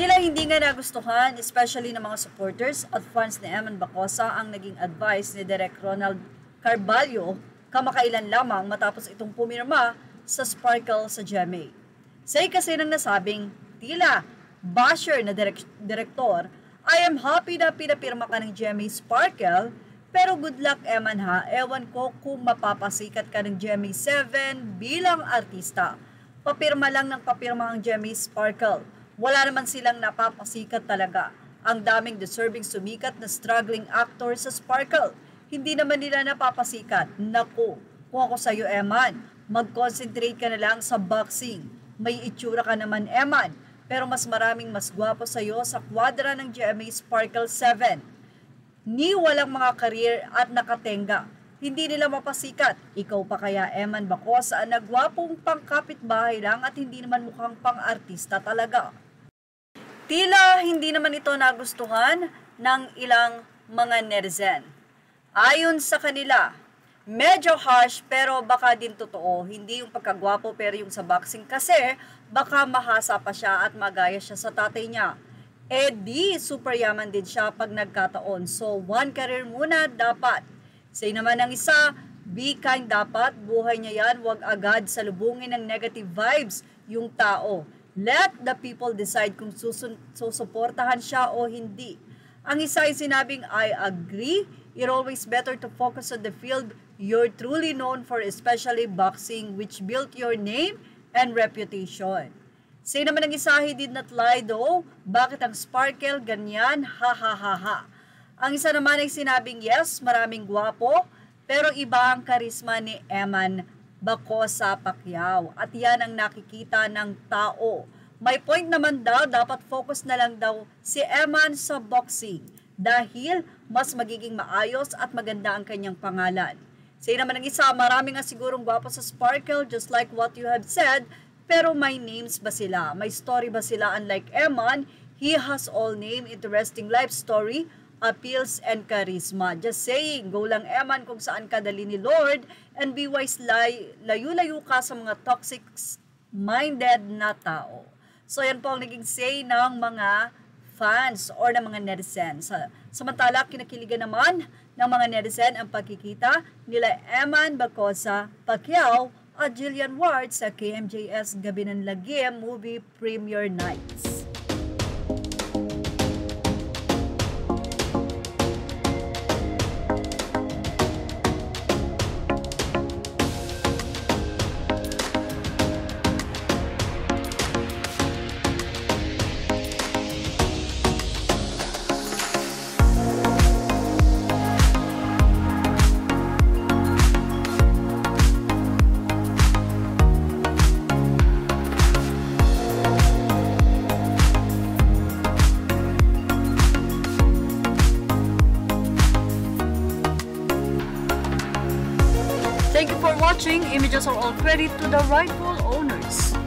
Tila hindi nga nagustuhan, especially ng mga supporters at fans ni Eman Bacosa ang naging advice ni Direk Ronald Carballo kamakailan lamang matapos itong pumirma sa Sparkle sa GMA. Say kasi nang nasabing, tila, basher na direktor, I am happy na pinapirma ka ng GMA Sparkle, pero good luck Eman ha, ewan ko kung mapapasikat ka ng GMA 7 bilang artista. Papirma lang ng papirma ang GMA Sparkle. Wala naman silang napapasikat talaga. Ang daming deserving sumikat na struggling actor sa Sparkle. Hindi naman nila napapasikat. Naku, kung ako sa'yo Eman, mag-concentrate ka na lang sa boxing. May itsura ka naman Eman, pero mas maraming mas gwapo sa'yo sa kwadra ng GMA Sparkle 7. Ni walang mga career at nakatenga. Hindi nila mapasikat. Ikaw pa kaya Eman Bacosa na gwapong pangkapitbahay lang at hindi naman mukhang pang-artista talaga. Tila hindi naman ito nagustuhan ng ilang mga netizen. Ayon sa kanila, medyo harsh pero baka din totoo. Hindi yung pagkagwapo pero yung sa boxing kasi baka mahasa pa siya at magaya siya sa tatay niya. Eh di super yaman din siya pag nagkataon. So one career muna dapat. Say naman ng isa, be kind dapat. Buhay niya yan, wag agad salubungin ng negative vibes yung tao. Let the people decide kung susuportahan siya o hindi. Ang isa ay sinabing, I agree. It's always better to focus on the field you're truly known for, especially boxing, which built your name and reputation. Say naman ng isa, he did not lie though. Bakit ang Sparkle ganyan? Ha ha ha ha. Ang isa naman ay sinabing, yes, maraming gwapo, pero iba ang karisma ni Eman Bacosa Pacquiao. At yan ang nakikita ng tao. May point naman daw, dapat focus na lang daw si Eman sa boxing dahil mas magiging maayos at maganda ang kanyang pangalan. Say naman ng isa, marami nga sigurong gwapo sa Sparkle just like what you have said, pero may names ba sila? May story ba sila? Unlike Eman, he has all name, interesting life story, appeals, and charisma. Just saying, go lang Eman kung saan ka dali ni Lord and be wise, layo-layo ka sa mga toxic-minded na tao. So yan po ang naging say ng mga fans or ng mga netizen. Samantala, kinakiligan naman ng mga netizen ang pagkikita nila Eman Bacosa Pacquiao at Jillian Ward sa KMJS Gabi ng Lagim Movie Premiere Nights. Thank you for watching. Images are all credit to the rightful owners.